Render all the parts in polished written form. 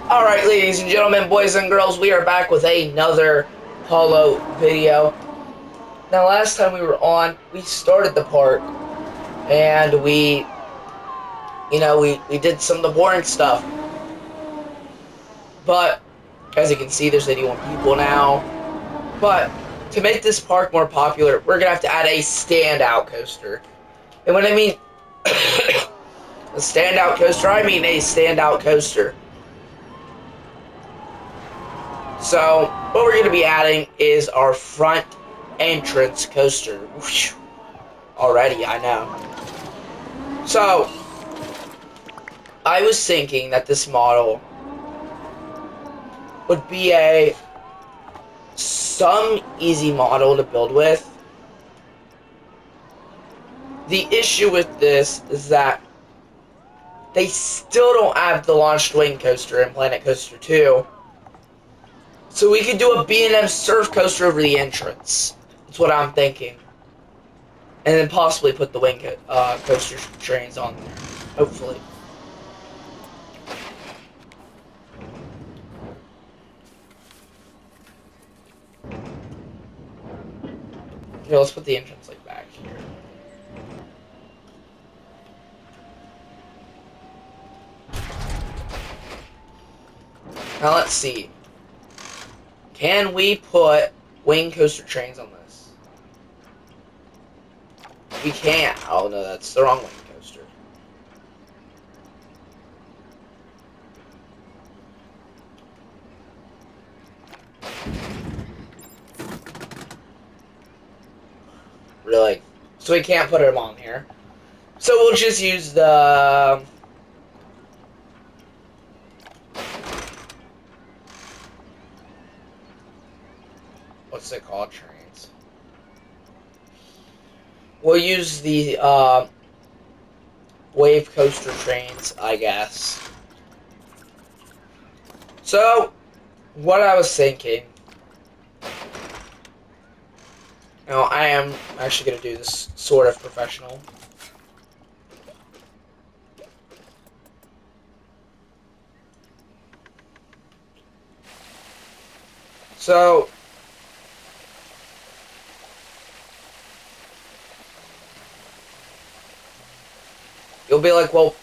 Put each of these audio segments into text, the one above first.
Alright, ladies and gentlemen, boys and girls, we are back with another Hollow video. Now, last time we were on, we started the park, and we did some of the boring stuff. But, as you can see, there's 81 people now. But, to make this park more popular, we're gonna have to add a standout coaster. And when I mean a standout coaster, I mean a standout coaster. So, what we're going to be adding is our front entrance coaster. Whew. Already, I know. So, I was thinking that this model would be some easy model to build with. The issue with this is that they still don't have the launched wing coaster in Planet Coaster 2. So we could do a B&M surf coaster over the entrance. That's what I'm thinking. And then possibly put the wing coaster trains on there. Hopefully. Here, let's put the entrance like back here. Now let's see. Can we put wing coaster trains on this? We can't. Oh no, that's the wrong wing coaster. Really? So we can't put them on here. So we'll just use the... what's it called? Trains. We'll use the wave coaster trains, I guess. So, what I was thinking... Now, I am actually going to do this sort of professional. So, you'll be like, well,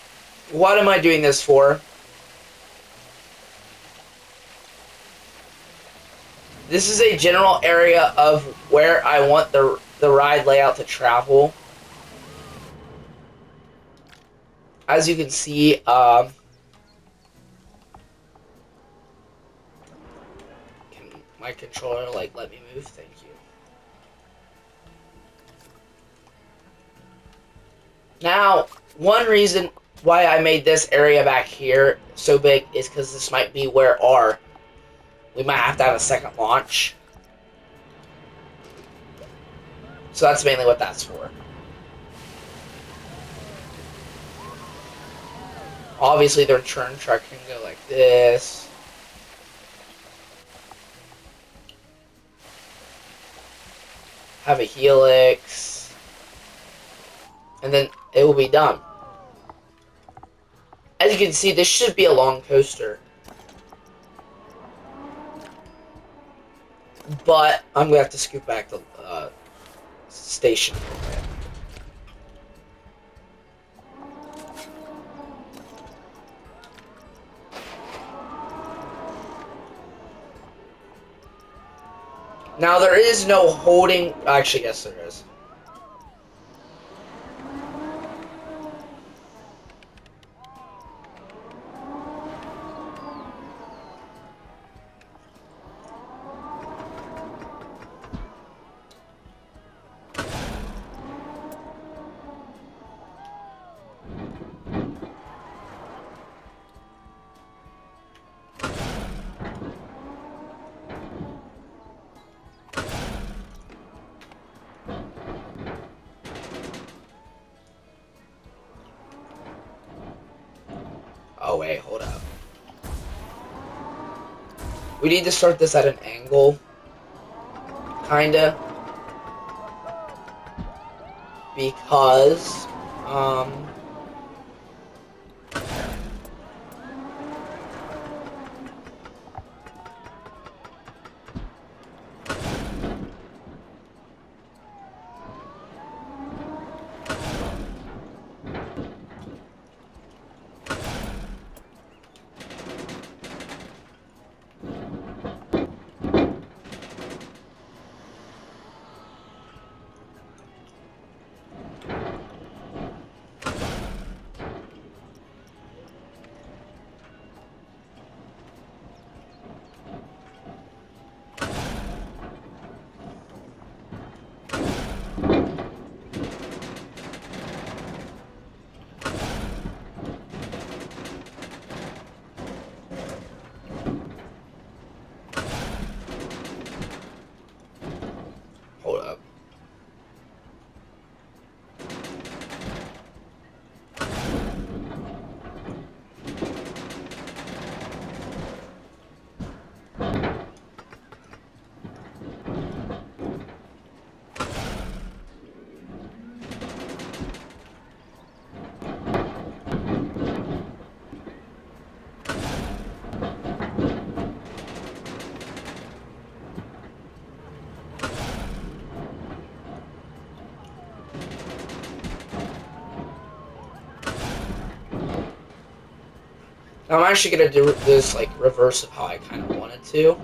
what am I doing this for? This is a general area of where I want the ride layout to travel. As you can see, can my controller let me move? Thank you. Now, one reason why I made this area back here so big is because this might be where we might have to have a second launch. So that's mainly what that's for. Obviously, the return truck can go like this. Have a helix. And then it will be done. As you can see, this should be a long coaster. But I'm going to have to scoot back the station a little bit. Now, there is no holding... Actually, yes, there is. Oh, wait, hold up. We need to start this at an angle. Kinda. Because, Now I'm actually gonna do this like reverse of how I kind of wanted to.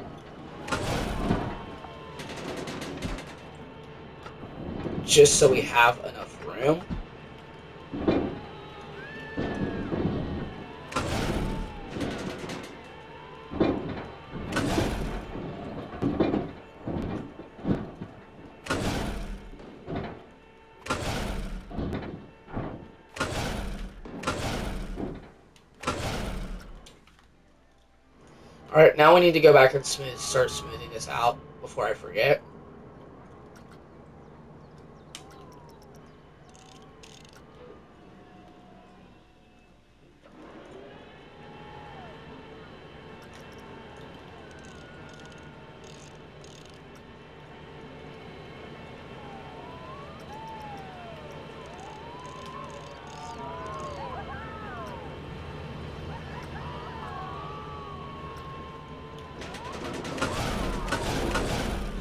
Just so we have enough room. Alright, now we need to go back and start smoothing this out before I forget.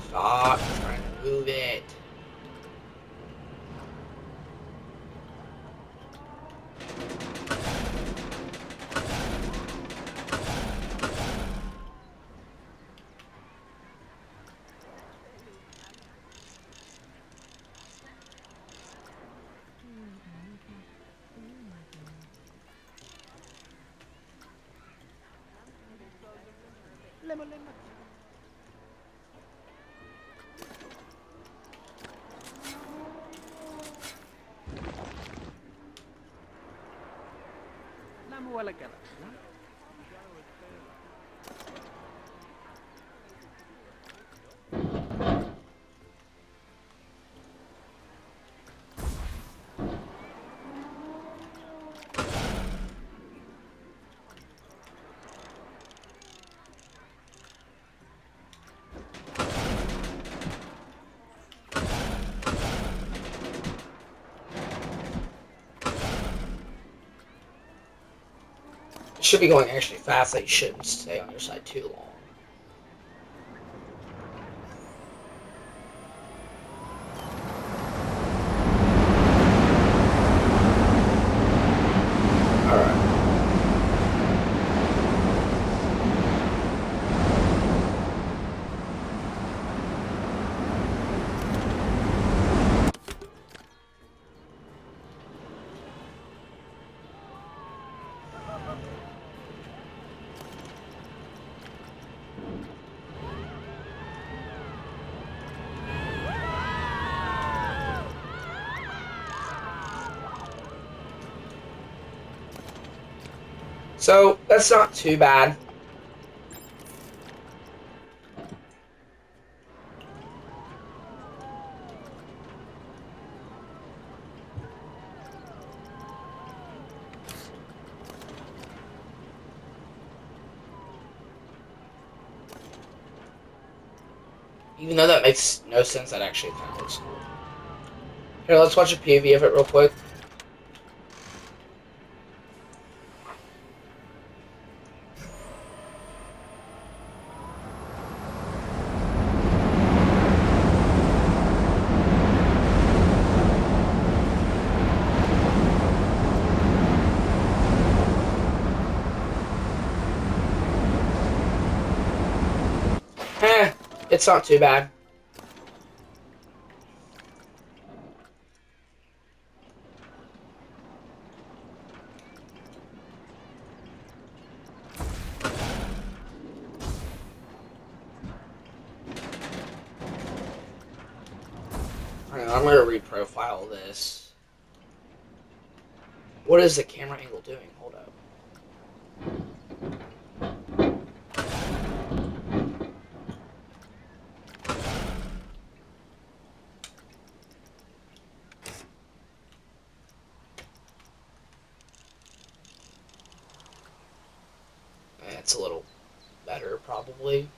Stop trying to move it. It should be going actually fast, so you shouldn't stay on your side too long. So, that's not too bad. Even though that makes no sense, that actually kind of looks cool. Here, let's watch a POV of it real quick. It's not too bad. I'm going to reprofile this. What is the camera angle doing? Hold up. It's a little better, probably.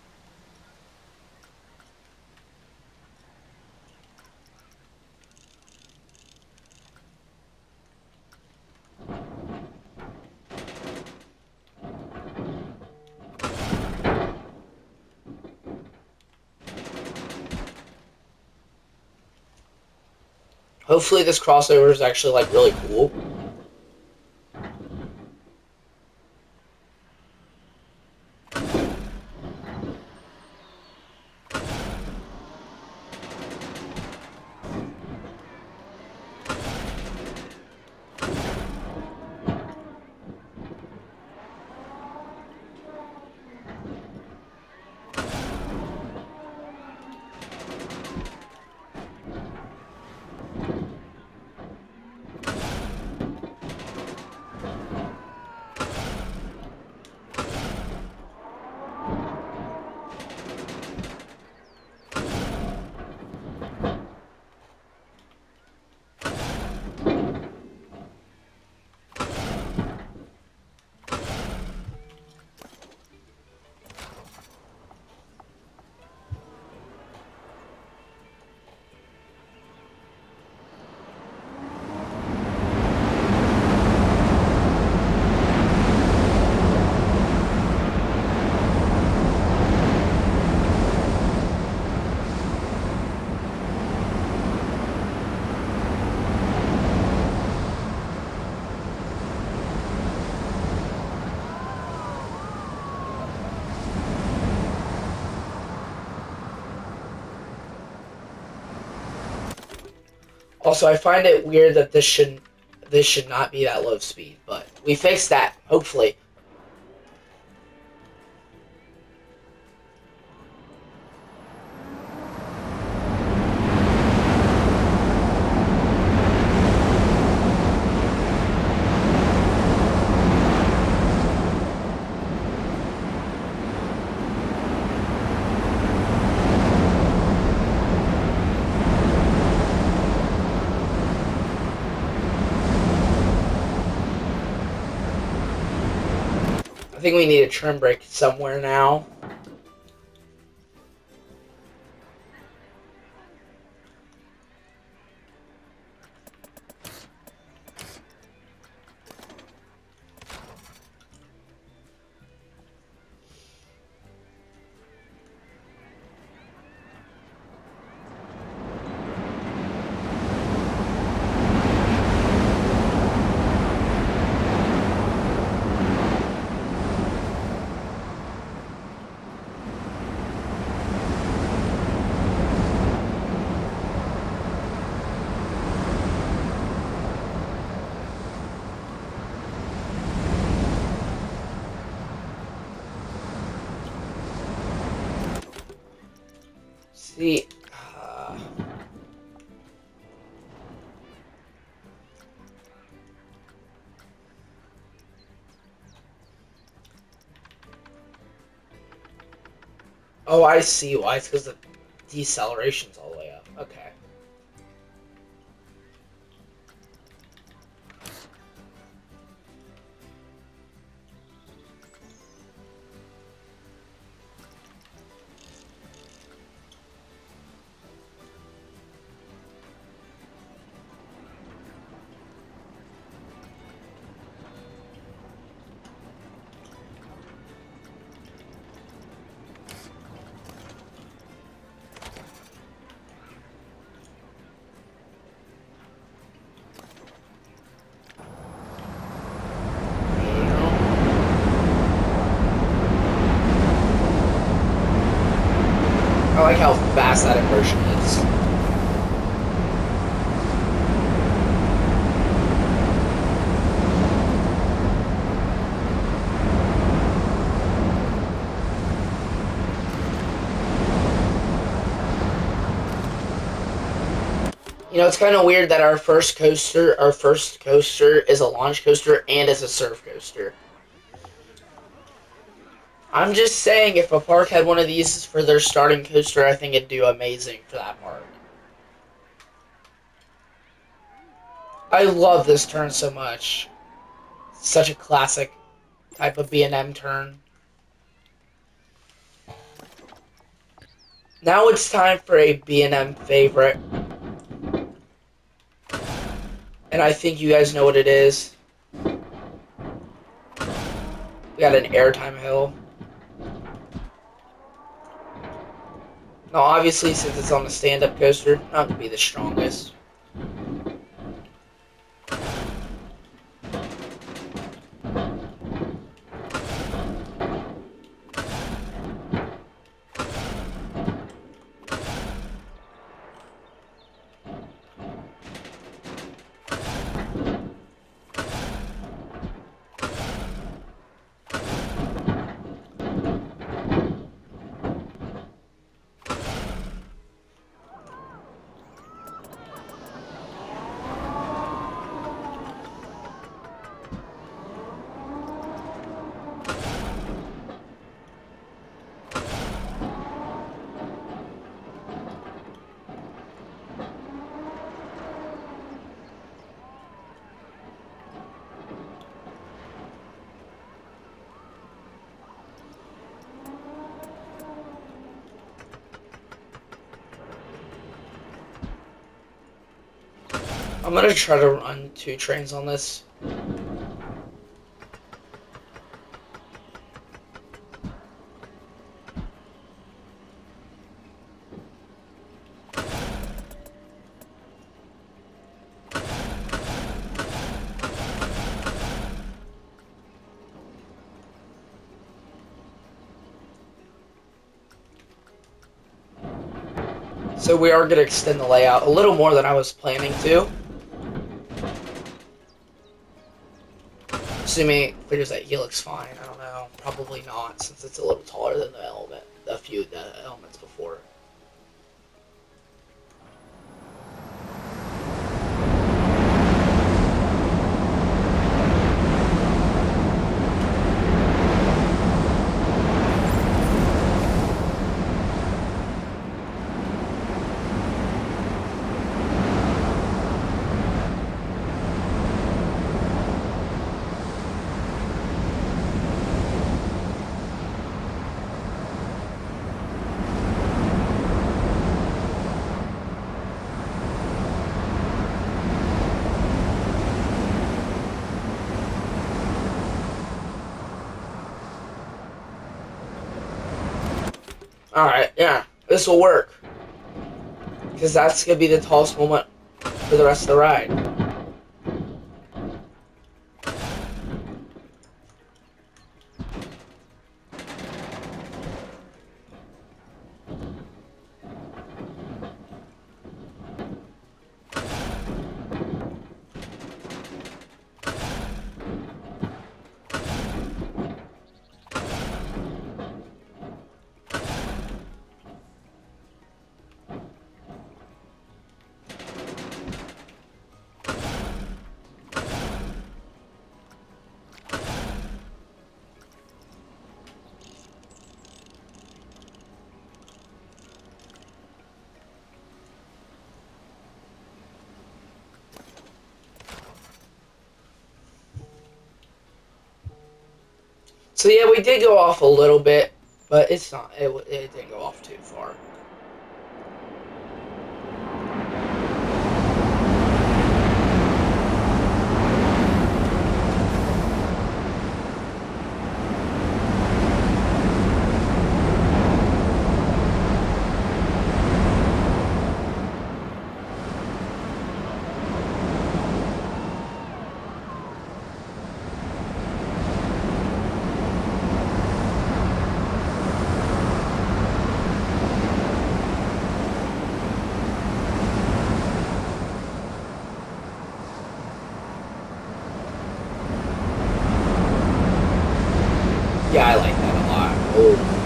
Hopefully this crossover is actually, like, really cool. Also, I find it weird that this should not be that low speed, but we fixed that, hopefully. I think we need a trim brake somewhere now. See, oh, I see why. It's because the deceleration's all the way up. Okay. I like how fast that inversion is. You know, it's kind of weird that our first coaster is a launch coaster and is a surf coaster. I'm just saying, if a park had one of these for their starting coaster, I think it'd do amazing for that park. I love this turn so much. Such a classic type of B&M turn. Now it's time for a B&M favorite. And I think you guys know what it is. We got an airtime hill. Now, obviously, since it's on the stand-up coaster, not going to be the strongest. I'm going to try to run 2 trains on this. So we are going to extend the layout a little more than I was planning to. Assuming it figures that helix fine. I don't know. Probably not, since it's a little taller than the element. A few of the elements before. Alright, yeah. This will work. Because that's going to be the tallest moment for the rest of the ride. So yeah, we did go off a little bit, but it's not. It didn't go off too far. Yeah, I like that a lot. Oh.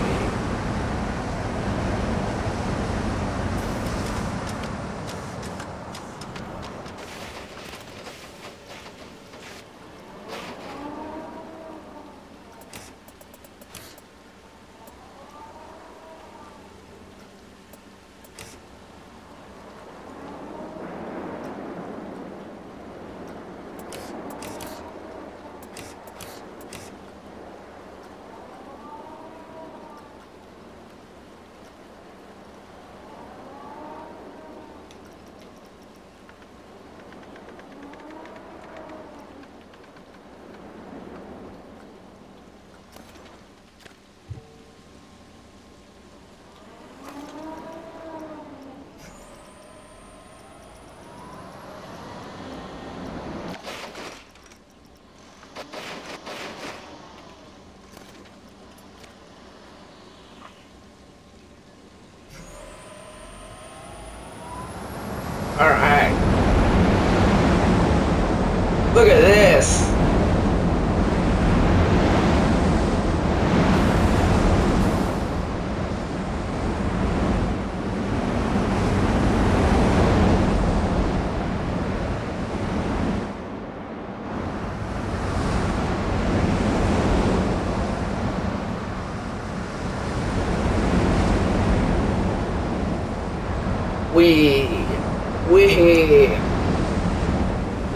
Alright. Look at this.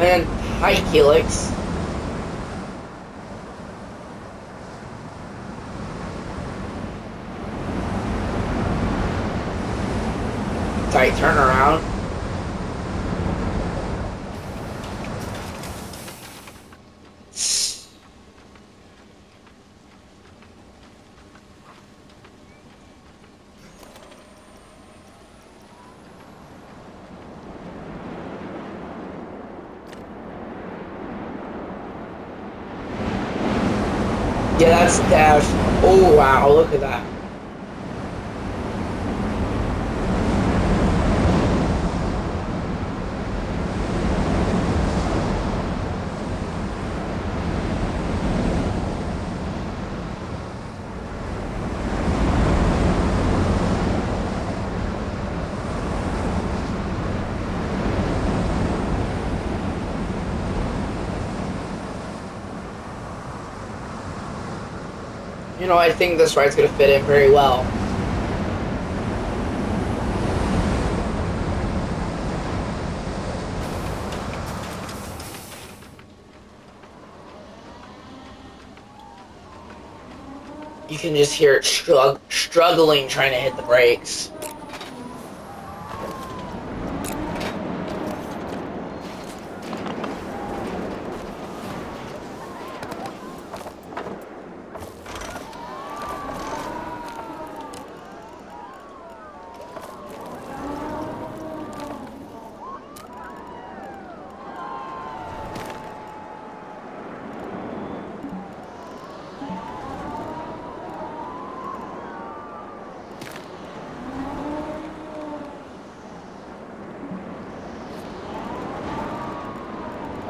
And hi, Helix. Tight turnaround. Yeah, that's dash. Oh wow, look at that. You know, I think this ride's gonna fit in very well. You can just hear it struggling trying to hit the brakes.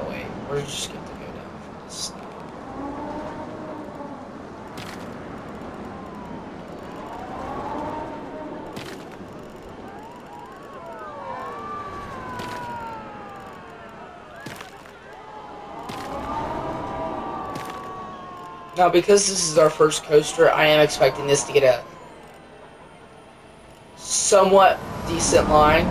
Oh wait, we're just going to go down for this. Now, because this is our first coaster, I am expecting this to get a somewhat decent line.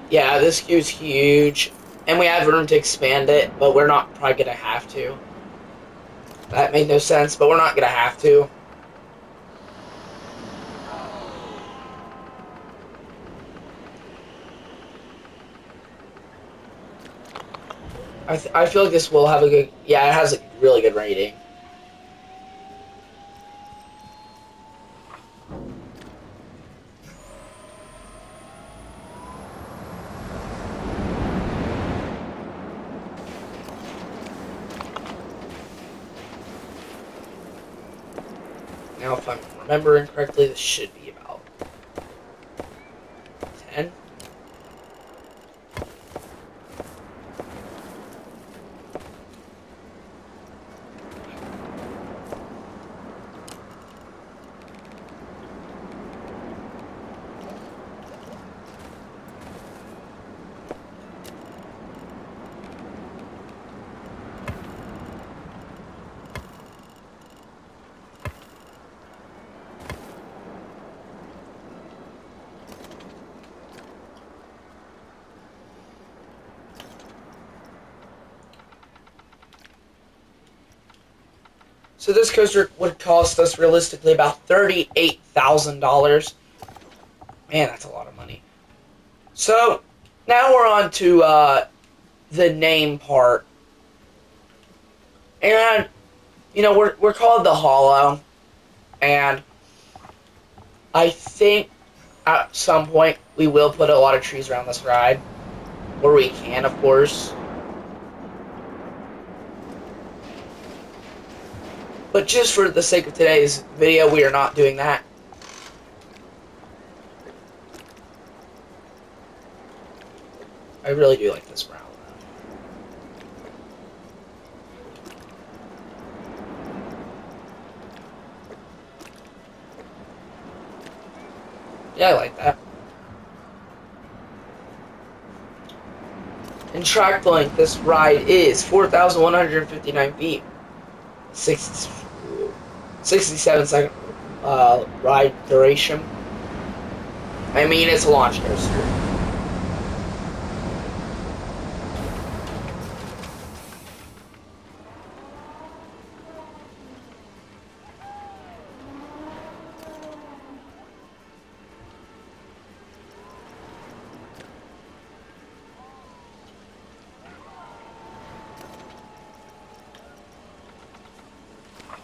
Yeah, this queue's huge, and we have room to expand it, but we're not probably gonna have to. That made no sense, but we're not gonna have to. I feel like this will have a good... Yeah, it has a really good rating. Now, if I'm remembering correctly, this should be about 10. So this coaster would cost us realistically about $38,000. Man, that's a lot of money. So now we're on to the name part, and you know we're called the Hollow, and I think at some point we will put a lot of trees around this ride, where we can, of course. But just for the sake of today's video, we are not doing that. I really do like this brown one. Yeah, I like that. In track length, this ride is 4,159 feet. 67-second ride duration. I mean, it's a launch coaster.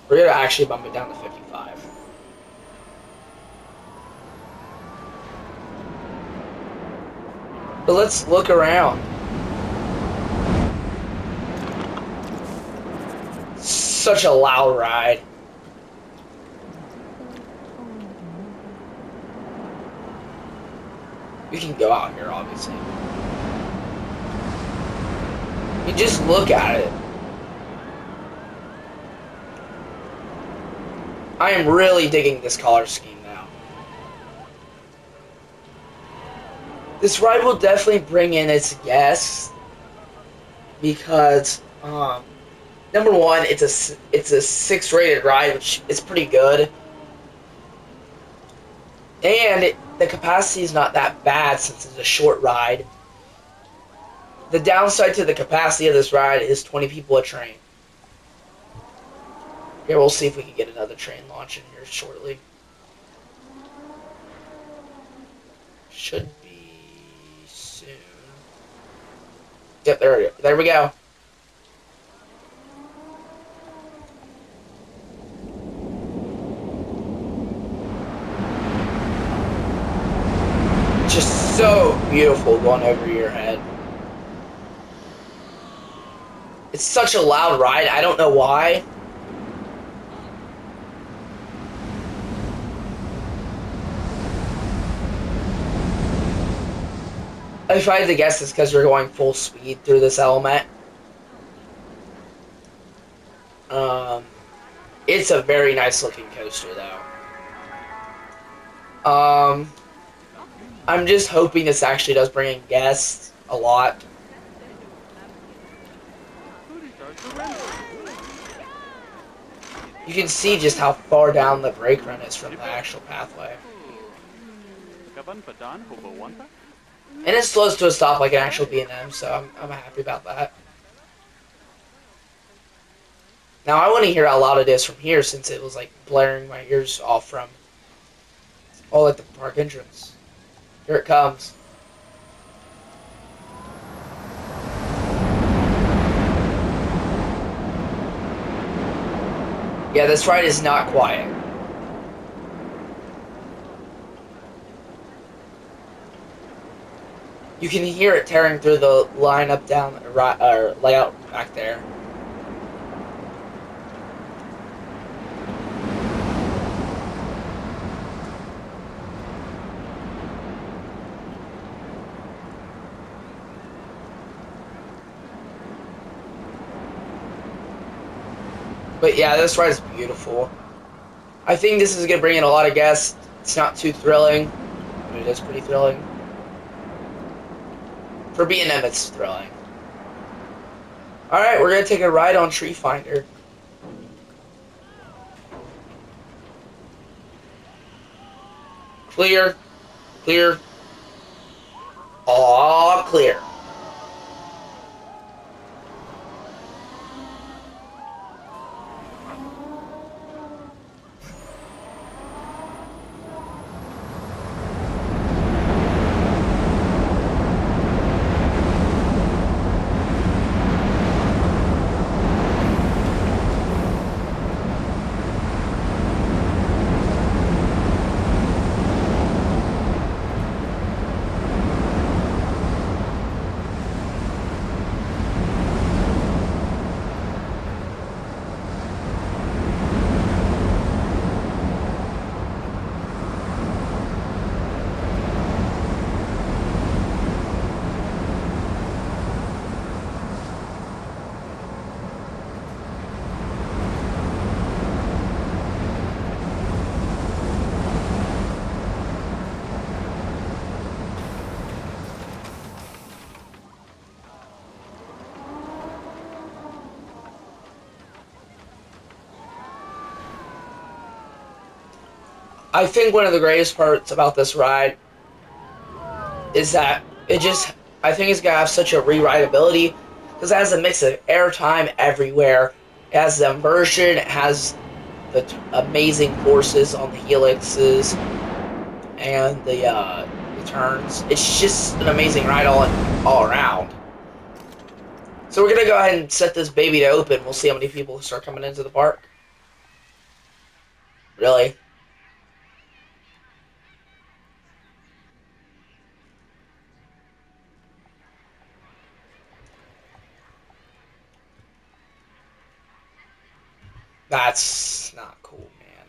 We're gonna actually bump it down to 55. But let's look around. Such a loud ride. We can go out here, obviously. You just look at it. I am really digging this color scheme now. This ride will definitely bring in its guests because, number one, it's a 6 rated ride, which is pretty good, and the capacity is not that bad since it's a short ride. The downside to the capacity of this ride is 20 people a train. Here, we'll see if we can get another train launch in here shortly. Should be soon. Yep, there we go. Just so beautiful going over your head. It's such a loud ride, I don't know why. If I had to guess, it's because you're going full speed through this element. It's a very nice looking coaster, though. I'm just hoping this actually does bring in guests a lot. You can see just how far down the brake run is from the actual pathway. And it slows to a stop like an actual B&M, so I'm happy about that. Now I want to hear how loud it is from here since it was like blaring my ears off from all at the park entrance. Here it comes. Yeah, this ride is not quiet. You can hear it tearing through the line up down or layout back there. But yeah, this ride is beautiful. I think this is going to bring in a lot of guests. It's not too thrilling, but it is pretty thrilling. For B&M, it's thrilling. Alright, we're going to take a ride on Tree Finder. Clear. Clear. All clear. I think one of the greatest parts about this ride is that I think it's going to have such a rewritability because it has a mix of airtime everywhere. It has the immersion, it has the amazing forces on the helixes and the turns. It's just an amazing ride all around. So we're going to go ahead and set this baby to open. We'll see how many people start coming into the park. Really? That's not cool, man.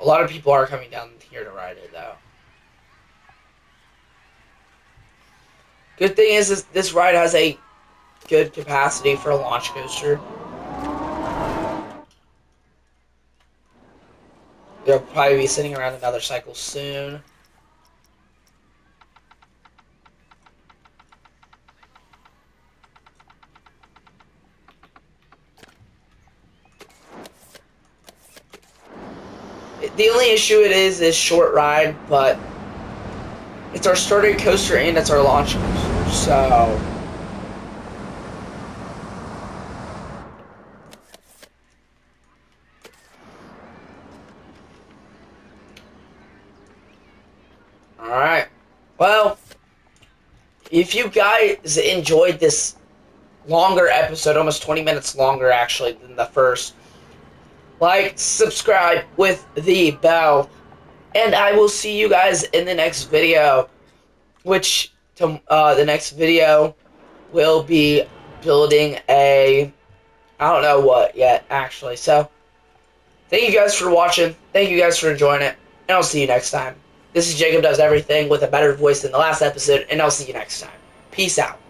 lot of people are coming down here to ride it, though. Good thing is this ride has a good capacity for a launch coaster. They'll probably be sitting around another cycle soon. The only issue it is short ride, but it's our starter coaster and it's our launch coaster, so... Alright. Well, if you guys enjoyed this longer episode, almost 20 minutes longer actually than the first, like, subscribe with the bell, and I will see you guys in the next video, which the next video will be building a, I don't know what yet actually. So thank you guys for watching, thank you guys for enjoying it, and I'll see you next time. This is Jacob Does Everything with a better voice than the last episode, and I'll see you next time. Peace out.